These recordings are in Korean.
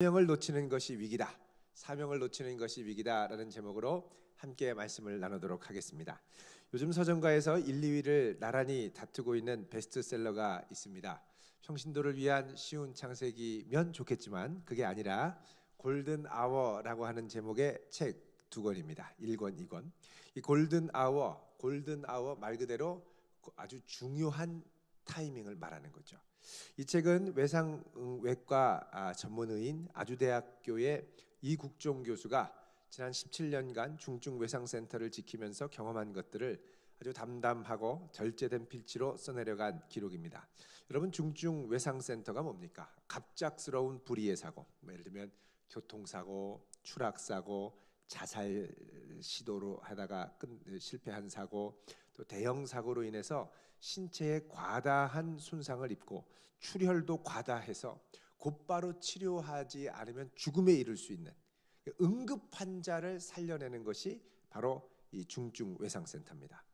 사명을 놓치는 것이 위기다. 사명을 놓치는 것이 위기다라는 제목으로 함께 말씀을 나누도록 하겠습니다. 요즘 서점가에서 1, 2위를 나란히 다투고 있는 베스트셀러가 있습니다. 평신도를 위한 쉬운 창세기면 좋겠지만 그게 아니라 골든 아워라고 하는 제목의 책 두 권입니다. 1권, 2권. 이 골든 아워 말 그대로 아주 중요한 타이밍을 말하는 거죠. 이 책은 외상외과 전문의인 아주대학교의 이국종 교수가 지난 17년간 중증외상센터를 지키면서 경험한 것들을 아주 담담하고 절제된 필치로 써내려간 기록입니다. 여러분, 중증외상센터가 뭡니까? 갑작스러운 불의의 사고, 예를 들면 교통사고, 추락사고, 자살 시도로 하다가 실패한 사고, 또 대형 사고로 인해서 신체에 과다한 손상을 입고 출혈도 과다해서 곧바로 치료하지 않으면 죽음에 이를 수 있는 응급 환자를 살려내는 것이 바로 이 중증외상센터입니다.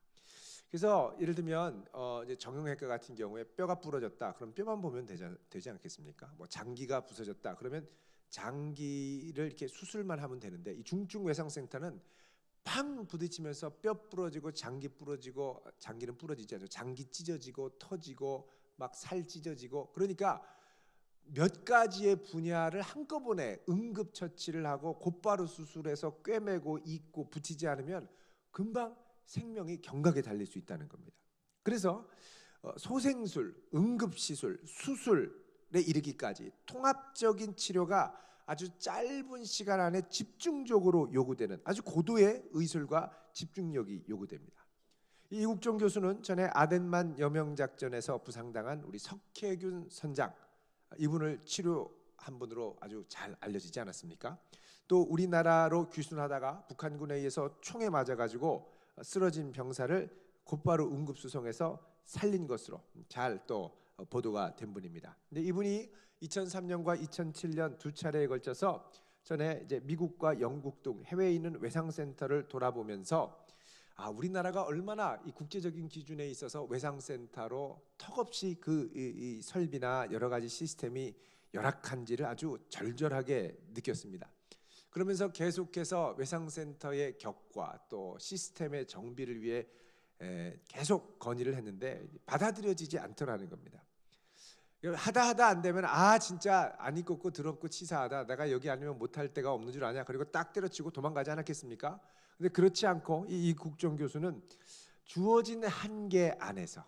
그래서 예를 들면 이제 정형외과 같은 경우에 뼈가 부러졌다, 그럼 뼈만 보면 되지 않겠습니까? 뭐 장기가 부서졌다, 그러면 장기를 이렇게 수술만 하면 되는데, 이 중증외상센터는 팡 부딪히면서 뼈 부러지고 장기 부러지고, 장기는 부러지지 않죠. 장기 찢어지고 터지고 막 살 찢어지고, 그러니까 몇 가지의 분야를 한꺼번에 응급처치를 하고 곧바로 수술해서 꿰매고 잇고 붙이지 않으면 금방 생명이 경각에 달릴 수 있다는 겁니다. 그래서 소생술, 응급시술, 수술에 이르기까지 통합적인 치료가 아주 짧은 시간 안에 집중적으로 요구되는 아주 고도의 의술과 집중력이 요구됩니다. 이국종 교수는 전에 아덴만 여명작전에서 부상당한 우리 석혜균 선장, 이분을 치료한 분으로 아주 잘 알려지지 않았습니까? 또 우리나라로 귀순하다가 북한군에 의해서 총에 맞아가지고 쓰러진 병사를 곧바로 응급수송해서 살린 것으로 잘 또 보도가 된 분입니다. 근데 이분이 2003년과 2007년 두 차례에 걸쳐서 전에 이제 미국과 영국 등 해외에 있는 외상센터를 돌아보면서 우리나라가 얼마나 이 국제적인 기준에 있어서 외상센터로 턱없이 이 설비나 여러 가지 시스템이 열악한지를 아주 절절하게 느꼈습니다. 그러면서 계속해서 외상센터의 격과 또 시스템의 정비를 위해 계속 건의를 했는데 받아들여지지 않더라는 겁니다. 하다 안 되면 진짜 안 입고 더럽고 치사하다, 내가 여기 아니면 못할 데가 없는 줄 아냐, 그리고 딱 때려치고 도망가지 않았겠습니까? 근데 그렇지 않고 이 국종 교수는 주어진 한계 안에서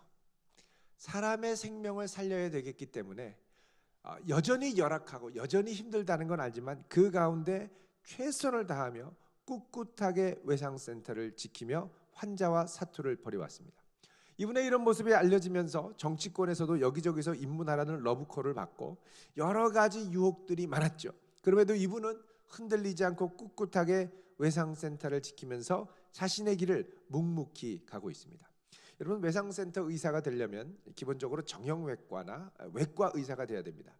사람의 생명을 살려야 되겠기 때문에 여전히 열악하고 여전히 힘들다는 건 알지만 그 가운데 최선을 다하며 꿋꿋하게 외상센터를 지키며 환자와 사투를 벌여왔습니다. 이분의 이런 모습이 알려지면서 정치권에서도 여기저기서 입문하라는 러브콜을 받고 여러 가지 유혹들이 많았죠. 그럼에도 이분은 흔들리지 않고 꿋꿋하게 외상센터를 지키면서 자신의 길을 묵묵히 가고 있습니다. 여러분, 외상센터 의사가 되려면 기본적으로 정형외과나 외과 의사가 돼야 됩니다.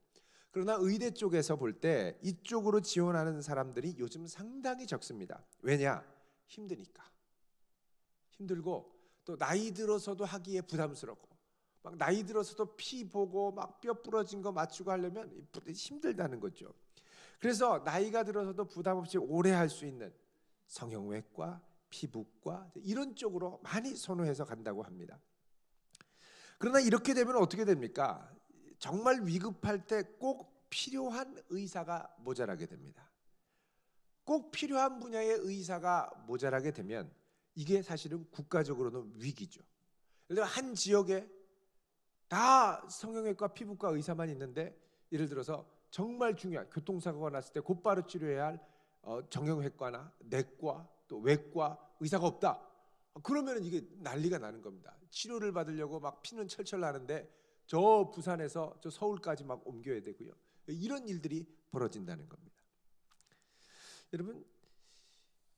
그러나 의대 쪽에서 볼 때 이쪽으로 지원하는 사람들이 요즘 상당히 적습니다. 왜냐? 힘드니까. 힘들고 또 나이 들어서도 하기에 부담스럽고, 막 나이 들어서도 피 보고 막 뼈 부러진 거 맞추고 하려면 힘들다는 거죠. 그래서 나이가 들어서도 부담 없이 오래 할 수 있는 성형외과, 피부과 이런 쪽으로 많이 선호해서 간다고 합니다. 그러나 이렇게 되면 어떻게 됩니까? 정말 위급할 때 꼭 필요한 의사가 모자라게 됩니다. 꼭 필요한 분야의 의사가 모자라게 되면 이게 사실은 국가적으로는 위기죠. 예를 들어 한 지역에 다 성형외과, 피부과 의사만 있는데, 예를 들어서 정말 중요한 교통사고가 났을 때 곧바로 치료해야 할 정형외과나 내과 또 외과 의사가 없다. 그러면 이게 난리가 나는 겁니다. 치료를 받으려고 막 피는 철철 나는데 저 부산에서 저 서울까지 막 옮겨야 되고요. 이런 일들이 벌어진다는 겁니다. 여러분,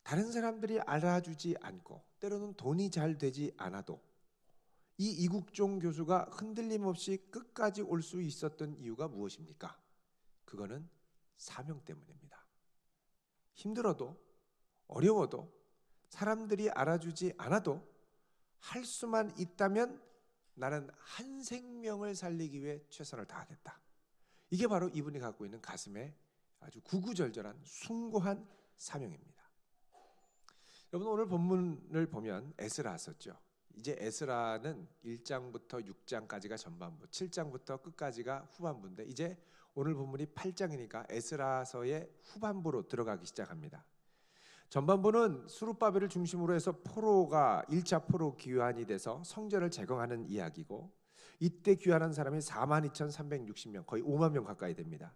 다른 사람들이 알아주지 않고 때로는 돈이 잘 되지 않아도 이 이국종 교수가 흔들림 없이 끝까지 올 수 있었던 이유가 무엇입니까? 그거는 사명 때문입니다. 힘들어도 어려워도 사람들이 알아주지 않아도 할 수만 있다면 나는 한 생명을 살리기 위해 최선을 다하겠다. 이게 바로 이분이 갖고 있는 가슴에 아주 구구절절한 숭고한 사명입니다. 여러분, 오늘 본문을 보면 에스라서죠. 이제 에스라는 1장부터 6장까지가 전반부, 7장부터 끝까지가 후반부인데 이제 오늘 본문이 8장이니까 에스라서의 후반부로 들어가기 시작합니다. 전반부는 수룹바벨을 중심으로 해서 포로가 1차 포로 귀환이 돼서 성전을 재건하는 이야기고, 이때 귀환한 사람이 42,360명, 거의 5만 명 가까이 됩니다.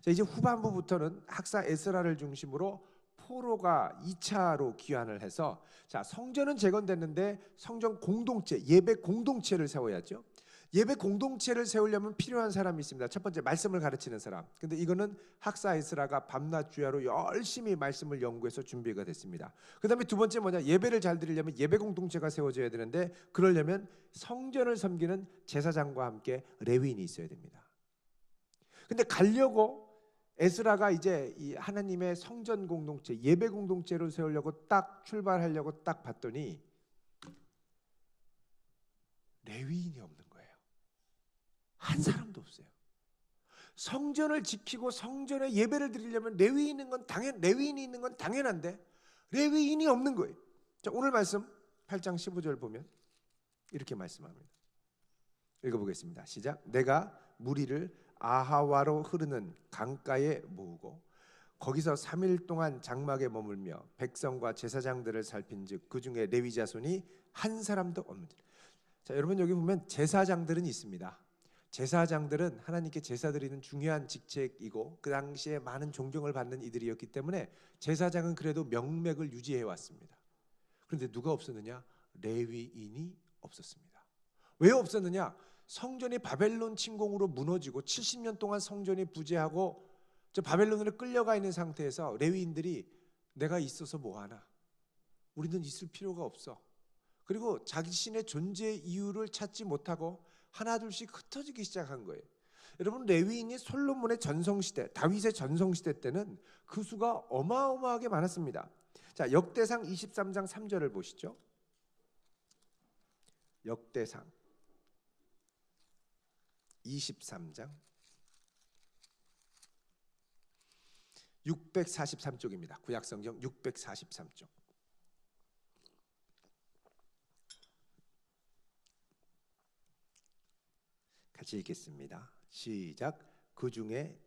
자, 이제 후반부부터는 학사 에스라를 중심으로 포로가 2차로 귀환을 해서, 자, 성전은 재건됐는데 성전 공동체, 예배 공동체를 세워야죠. 예배 공동체를 세우려면 필요한 사람이 있습니다. 첫 번째, 말씀을 가르치는 사람. 근데 이거는 학사 에스라가 밤낮 주야로 열심히 말씀을 연구해서 준비가 됐습니다. 그 다음에 두 번째 뭐냐, 예배를 잘 드리려면 예배 공동체가 세워져야 되는데, 그러려면 성전을 섬기는 제사장과 함께 레위인이 있어야 됩니다. 근데 가려고 에스라가 이제 이 하나님의 성전 공동체, 예배 공동체를 세우려고 딱 출발하려고 딱 봤더니 레위인이 없는 거예요. 한 사람도 없어요. 성전을 지키고 성전에 예배를 드리려면 레위인이 있는 건 당연한데 레위인이 없는 거예요. 자, 오늘 말씀 8장 15절 보면 이렇게 말씀합니다. 읽어보겠습니다. 시작. 내가 무리를 아하와로 흐르는 강가에 모으고 거기서 3일 동안 장막에 머물며 백성과 제사장들을 살핀즉 그 중에 레위 자손이 한 사람도 없는지라. 자, 여러분, 여기 보면 제사장들은 있습니다. 제사장들은 하나님께 제사 드리는 중요한 직책이고 그 당시에 많은 존경을 받는 이들이었기 때문에 제사장은 그래도 명맥을 유지해 왔습니다. 그런데 누가 없었느냐? 레위인이 없었습니다. 왜 없었느냐? 성전이 바벨론 침공으로 무너지고 70년 동안 성전이 부재하고 저 바벨론으로 끌려가 있는 상태에서 레위인들이 내가 있어서 뭐하나? 우리는 있을 필요가 없어. 그리고 자신의 존재 이유를 찾지 못하고 하나둘씩 흩어지기 시작한 거예요. 여러분, 레위인이 솔로몬의 전성시대, 다윗의 전성시대 때는 그 수가 어마어마하게 많았습니다. 자, 역대상 23장 3절을 보시죠. 역대상 23장 643쪽입니다. 구약성경 643쪽. 같이 읽겠습니다. 시작. 그 중에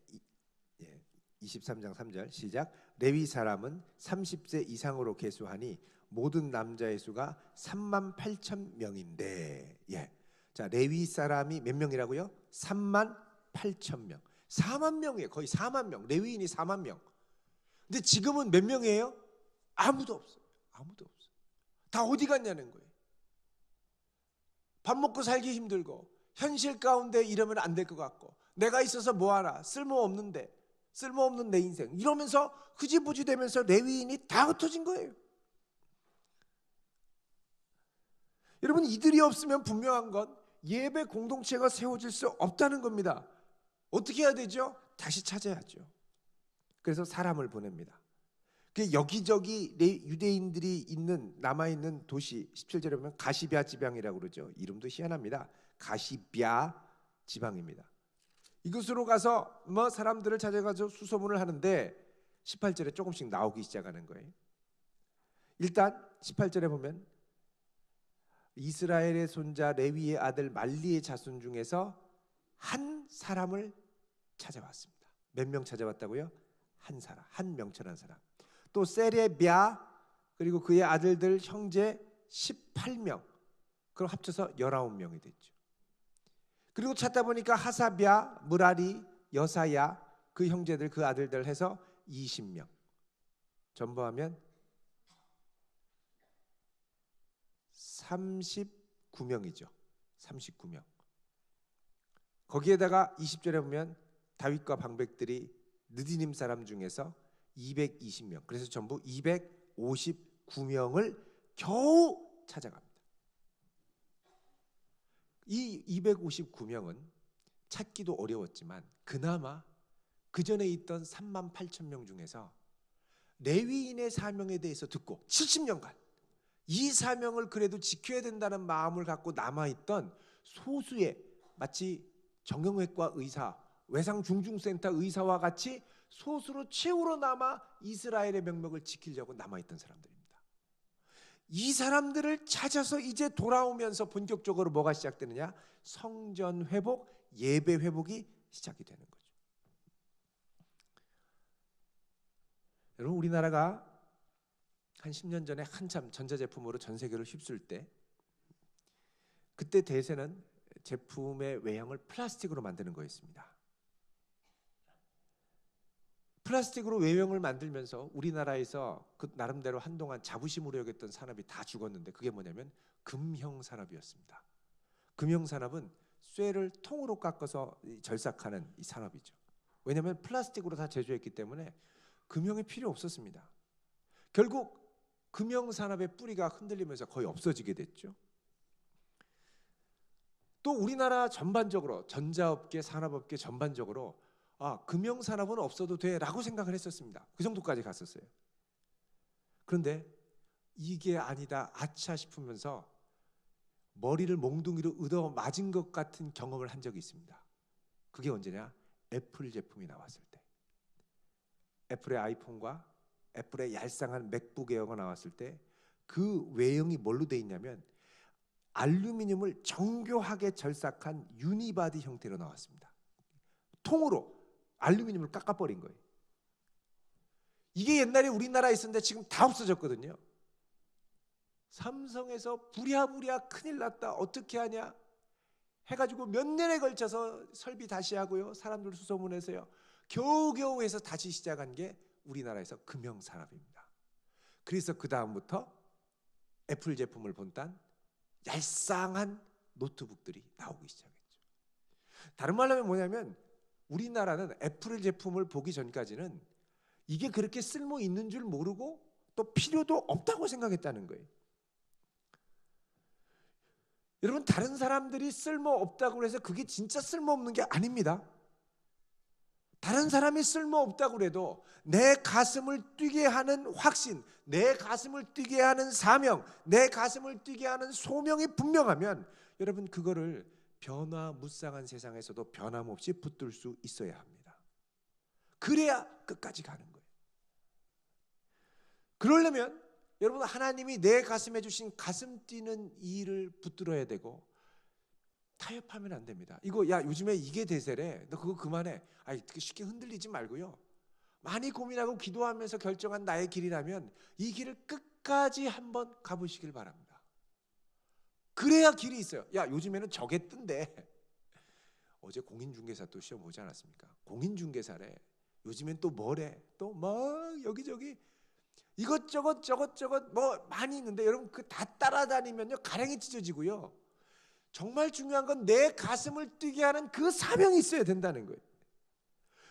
23장 3절 시작. 레위 사람은 30세 이상으로 계수하니 모든 남자의 수가 38,000명인데, 자, 레위 사람이 몇 명이라고요? 38,000명. 4만 명이에요. 거의 4만 명. 레위인이 4만 명. 근데 지금은 몇 명이에요? 아무도 없어요. 아무도 없어요. 다 어디 갔냐는 거예요. 밥 먹고 살기 힘들고 현실 가운데 이러면 안 될 것 같고 내가 있어서 뭐하나, 쓸모없는 내 인생 이러면서 흐지부지 되면서 레위인이 다 흩어진 거예요. 여러분, 이들이 없으면 분명한 건 예배 공동체가 세워질 수 없다는 겁니다. 어떻게 해야 되죠? 다시 찾아야죠. 그래서 사람을 보냅니다. 여기저기 유대인들이 남아있는 도시, 17절에 보면 가시비아 지방이라고 그러죠. 이름도 희한합니다. 가시비아 지방입니다. 이곳으로 가서 사람들을 찾아가서 수소문을 하는데 18절에 조금씩 나오기 시작하는 거예요. 일단 18절에 보면 이스라엘의 손자 레위의 아들 말리의 자손 중에서 한 사람을 찾아왔습니다. 몇 명 찾아왔다고요? 한 사람, 한 명철한 사람. 또 세레비아 그리고 그의 아들들 형제 18명, 그럼 합쳐서 19명이 됐죠. 그리고 찾다 보니까 하사비아, 무라리, 여사야 그 형제들 그 아들들 해서 20명. 전부하면 39명이죠. 39명. 거기에다가 20절에 보면 다윗과 방백들이 느디님 사람 중에서 220명. 그래서 전부 259명을 겨우 찾아갑니다. 이 259명은 찾기도 어려웠지만 그나마 그 전에 있던 38,000명 중에서 레위인의 사명에 대해서 듣고 70년간 이 사명을 그래도 지켜야 된다는 마음을 갖고 남아있던 소수의, 마치 정형외과 의사, 외상중증센터 의사와 같이 소수로 최후로 남아 이스라엘의 명맥을 지키려고 남아있던 사람들입니다. 이 사람들을 찾아서 이제 돌아오면서 본격적으로 뭐가 시작되느냐? 성전 회복, 예배 회복이 시작이 되는 거죠. 여러분, 우리나라가 한 10년 전에 한참 전자제품으로 전 세계를 휩쓸 때, 그때 대세는 제품의 외형을 플라스틱으로 만드는 거였습니다. 플라스틱으로 외형을 만들면서 우리나라에서 그 나름대로 한동안 자부심으로 여겼던 산업이 다 죽었는데, 그게 뭐냐면 금형 산업이었습니다. 금형 산업은 쇠를 통으로 깎아서 절삭하는 이 산업이죠. 왜냐하면 플라스틱으로 다 제조했기 때문에 금형이 필요 없었습니다. 결국 금형 산업의 뿌리가 흔들리면서 거의 없어지게 됐죠. 또 우리나라 전반적으로 전자업계, 산업업계 전반적으로 금형 산업은 없어도 돼라고 생각을 했었습니다. 그 정도까지 갔었어요. 그런데 이게 아니다, 아차 싶으면서 머리를 몽둥이로 얻어 맞은 것 같은 경험을 한 적이 있습니다. 그게 언제냐? 애플 제품이 나왔을 때. 애플의 아이폰과 애플의 얄쌍한 맥북 에어가 나왔을 때 그 외형이 뭘로 돼 있냐면 알루미늄을 정교하게 절삭한 유니바디 형태로 나왔습니다. 통으로 알루미늄을 깎아버린 거예요. 이게 옛날에 우리나라에 있었는데 지금 다 없어졌거든요. 삼성에서 부랴부랴 큰일 났다, 어떻게 하냐 해가지고 몇 년에 걸쳐서 설비 다시 하고요, 사람들 수소문해서요, 겨우겨우 해서 다시 시작한 게 우리나라에서 금형 산업입니다. 그래서 그 다음부터 애플 제품을 본딴 얄쌍한 노트북들이 나오기 시작했죠. 다른 말로 하면 뭐냐면, 우리나라는 애플 제품을 보기 전까지는 이게 그렇게 쓸모 있는 줄 모르고 또 필요도 없다고 생각했다는 거예요. 여러분, 다른 사람들이 쓸모 없다고 해서 그게 진짜 쓸모 없는 게 아닙니다. 다른 사람이 쓸모 없다고 해도 내 가슴을 뛰게 하는 확신, 내 가슴을 뛰게 하는 사명, 내 가슴을 뛰게 하는 소명이 분명하면 여러분, 그거를 변화무쌍한 세상에서도 변함없이 붙들 수 있어야 합니다. 그래야 끝까지 가는 거예요. 그러려면 여러분, 하나님이 내 가슴에 주신 가슴 뛰는 일을 붙들어야 되고, 타협하면 안 됩니다. 이거 요즘에 이게 대세래, 너 그거 그만해. 쉽게 흔들리지 말고요, 많이 고민하고 기도하면서 결정한 나의 길이라면 이 길을 끝까지 한번 가보시길 바랍니다. 그래야 길이 있어요. 요즘에는 저게 뜬대. 어제 공인중개사 또 시험 보지 않았습니까? 공인중개사래. 요즘엔 또 뭐래? 또 막 여기저기 이것저것 저것저것 뭐 많이 있는데, 여러분 그 다 따라다니면요 가랭이 찢어지고요. 정말 중요한 건 내 가슴을 뛰게 하는 그 사명이 있어야 된다는 거예요.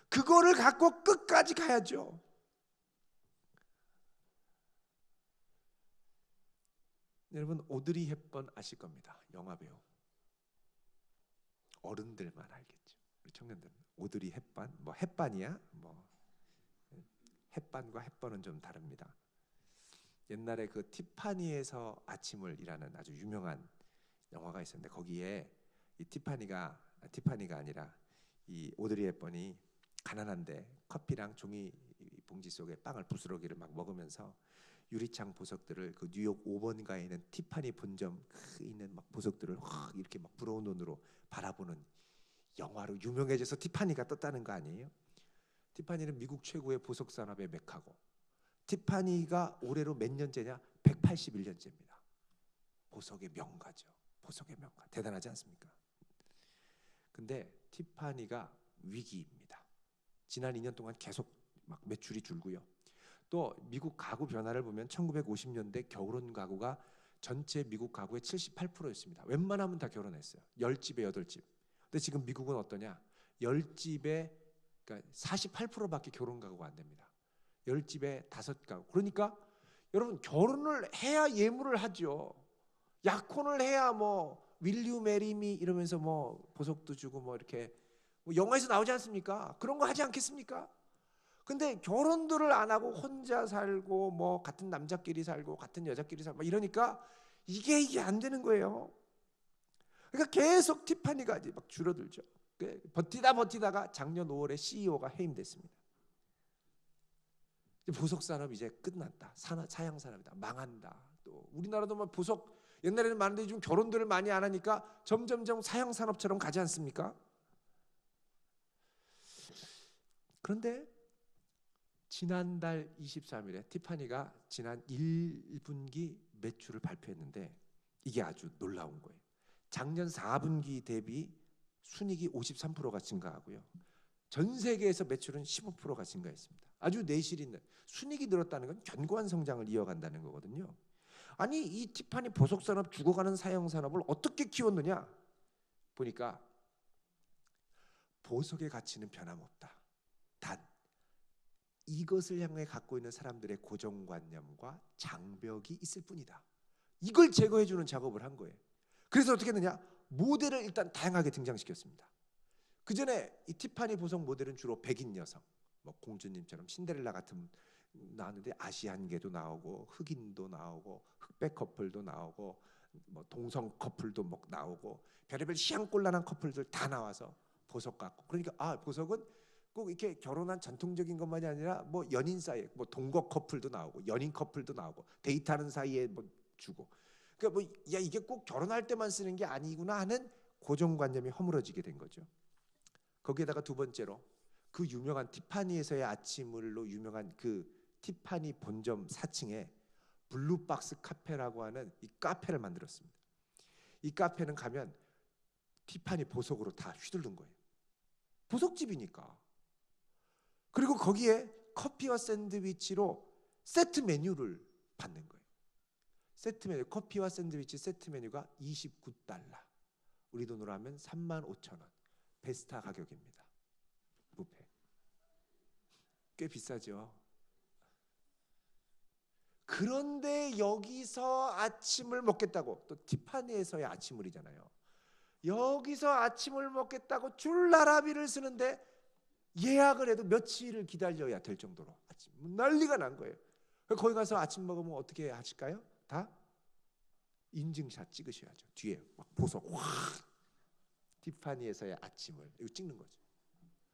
그거를 갖고 끝까지 가야죠. 여러분, 오드리 헵번 아실 겁니다. 영화배우. 어른들만 알겠죠. 우리 청년들은 오드리 헵번, 뭐 햇반이야? 뭐 햇반과 햇번은 좀 다릅니다. 옛날에 그 티파니에서 아침을이라는 아주 유명한 영화가 있었는데, 거기에 이 티파니가 아니라 이 오드리 헵번이 가난한데 커피랑 종이 봉지 속에 빵을 부스러기를 막 먹으면서 유리창 보석들을, 그 뉴욕 5번가에 있는 티파니 본점 있는 막 보석들을 확 이렇게 막 부러운 눈으로 바라보는 영화로 유명해져서 티파니가 떴다는 거 아니에요? 티파니는 미국 최고의 보석 산업의 메카고, 티파니가 올해로 몇 년째냐? 181년째입니다. 보석의 명가죠. 보석의 명가. 대단하지 않습니까? 근데 티파니가 위기입니다. 지난 2년 동안 계속 막 매출이 줄고요. 또 미국 가구 변화를 보면 1950년대 결혼 가구가 전체 미국 가구의 78%였습니다. 웬만하면 다 결혼했어요. 10집에 8집. 근데 지금 미국은 어떠냐? 10집에 그러니까 48%밖에 결혼 가구가 안 됩니다. 10집에 5가구. 그러니까 여러분, 결혼을 해야 예물을 하죠. 약혼을 해야 뭐 Will you marry me 이러면서 뭐 보석도 주고 뭐 이렇게 뭐 영화에서 나오지 않습니까? 그런 거 하지 않겠습니까? 근데 결혼들을 안 하고 혼자 살고 뭐 같은 남자끼리 살고 같은 여자끼리 살고 이러니까 이게 안 되는 거예요. 그러니까 계속 티파니가 막 줄어들죠. 버티다가 작년 5월에 CEO가 해임됐습니다. 보석 산업 이제 끝났다. 사양 산업이다. 망한다. 또 우리나라도 뭐 보석 옛날에는 많은데 요즘 결혼들을 많이 안 하니까 점점점 사양 산업처럼 가지 않습니까? 그런데 지난달 23일에 티파니가 지난 1분기 매출을 발표했는데 이게 아주 놀라운 거예요. 작년 4분기 대비 순이익이 53%가 증가하고요. 전 세계에서 매출은 15%가 증가했습니다. 아주 내실 있는 순이익이 늘었다는 건 견고한 성장을 이어간다는 거거든요. 아니 이 티파니 보석산업 죽어가는 사형산업을 어떻게 키웠느냐 보니까 보석의 가치는 변함없다. 단 이것을 향해 갖고 있는 사람들의 고정관념과 장벽이 있을 뿐이다. 이걸 제거해주는 작업을 한 거예요. 그래서 어떻게 했느냐? 모델을 일단 다양하게 등장시켰습니다. 그 전에 이 티파니 보석 모델은 주로 백인 여성, 뭐 공주님처럼 신데렐라 같은 나왔는데 아시안계도 나오고 흑인도 나오고 흑백 커플도 나오고 뭐 동성 커플도 뭐 나오고 별의별 희한꼴란한 커플들 다 나와서 보석 갖고 그러니까 보석은 꼭 이렇게 결혼한 전통적인 것만이 아니라 뭐 연인 사이에 뭐 동거 커플도 나오고 연인 커플도 나오고 데이트하는 사이에 뭐 주고 그러니까 뭐 야 이게 꼭 결혼할 때만 쓰는 게 아니구나 하는 고정관념이 허물어지게 된 거죠. 거기에다가 두 번째로 그 유명한 티파니에서의 아침을로 유명한 그 티파니 본점 4층에 블루박스 카페라고 하는 이 카페를 만들었습니다. 이 카페는 가면 티파니 보석으로 다 휘두른 거예요. 보석집이니까. 그리고 거기에 커피와 샌드위치로 세트 메뉴를 받는 거예요. 세트 메뉴, 커피와 샌드위치 세트 메뉴가 $29. 우리 돈으로 하면 35,000원. 베스타 가격입니다. 뷔페. 꽤 비싸죠. 그런데 여기서 아침을 먹겠다고, 또 티파니에서의 아침물이잖아요. 여기서 아침을 먹겠다고 줄나라비를 쓰는데 예약을 해도 며칠을 기다려야 될 정도로 아침 난리가 난 거예요. 거기 가서 아침 먹으면 어떻게 하실까요? 다 인증샷 찍으셔야죠. 뒤에 막 보석 확 티파니에서의 아침을 이거 찍는 거죠.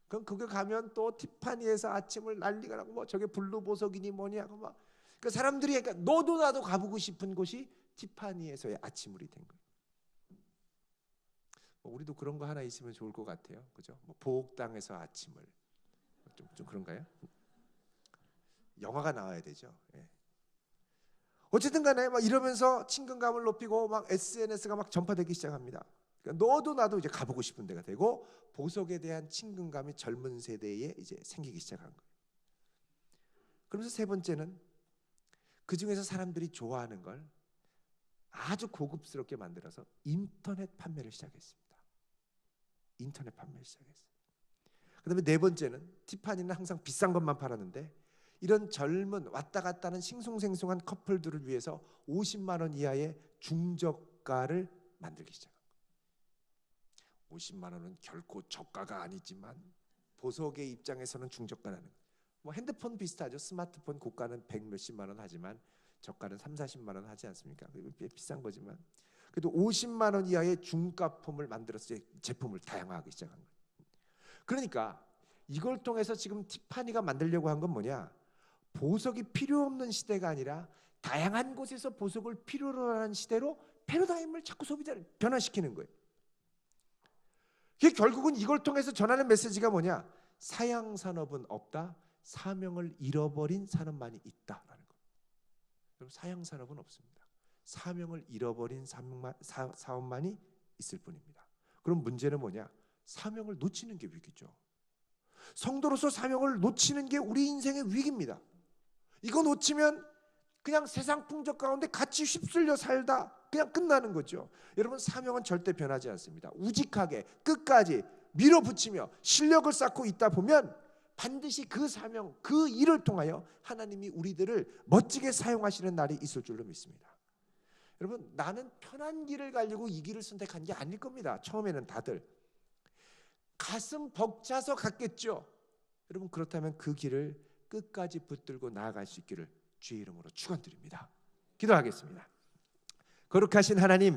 그럼 거기 가면 또 티파니에서 아침을 난리가 나고 뭐 저게 블루 보석이니 뭐냐고 막 그 사람들이 그러니까 너도 나도 가보고 싶은 곳이 티파니에서의 아침물이 된 거예요. 뭐 우리도 그런 거 하나 있으면 좋을 것 같아요. 그죠? 뭐 보옥당에서 아침을 좀 그런가요? 영화가 나와야 되죠. 예. 어쨌든 간에 막 이러면서 친근감을 높이고 막 SNS가 막 전파되기 시작합니다. 그러니까 너도 나도 이제 가보고 싶은 데가 되고 보석에 대한 친근감이 젊은 세대에 이제 생기기 시작한 거예요. 그러면서 세 번째는 그 중에서 사람들이 좋아하는 걸 아주 고급스럽게 만들어서 인터넷 판매를 시작했습니다. 인터넷 판매를 시작했어요. 그다음에 네 번째는 티파니는 항상 비싼 것만 팔았는데 이런 젊은 왔다 갔다 하는 싱숭생숭한 커플들을 위해서 50만 원 이하의 중저가를 만들기 시작한 거예요. 50만 원은 결코 저가가 아니지만 보석의 입장에서는 중저가라는 거예요. 뭐 핸드폰 비슷하죠. 스마트폰 고가는 100 몇십만 원 하지만 저가는 3, 40만 원 하지 않습니까? 비싼 거지만 그래도 50만 원 이하의 중가품을 만들어서 제품을 다양화하기 시작한 거예요. 그러니까 이걸 통해서 지금 티파니가 만들려고 한 건 뭐냐? 보석이 필요 없는 시대가 아니라 다양한 곳에서 보석을 필요로 하는 시대로 패러다임을 자꾸 소비자를 변화시키는 거예요. 이게 결국은 이걸 통해서 전하는 메시지가 뭐냐? 사양 산업은 없다. 사명을 잃어버린 산업만이 있다라는 거. 그럼 사양 산업은 없습니다. 사명을 잃어버린 사업만이 있을 뿐입니다. 그럼 문제는 뭐냐? 사명을 놓치는 게 위기죠. 성도로서 사명을 놓치는 게 우리 인생의 위기입니다. 이거 놓치면 그냥 세상 풍적 가운데 같이 휩쓸려 살다 그냥 끝나는 거죠. 여러분 사명은 절대 변하지 않습니다. 우직하게 끝까지 밀어붙이며 실력을 쌓고 있다 보면 반드시 그 사명, 그 일을 통하여 하나님이 우리들을 멋지게 사용하시는 날이 있을 줄로 믿습니다. 여러분 나는 편한 길을 가려고 이 길을 선택한 게 아닐 겁니다. 처음에는 다들 가슴 벅차서 갔겠죠. 여러분 그렇다면 그 길을 끝까지 붙들고 나아갈 수 있기를 주의 이름으로 축원드립니다. 기도하겠습니다. 거룩하신 하나님,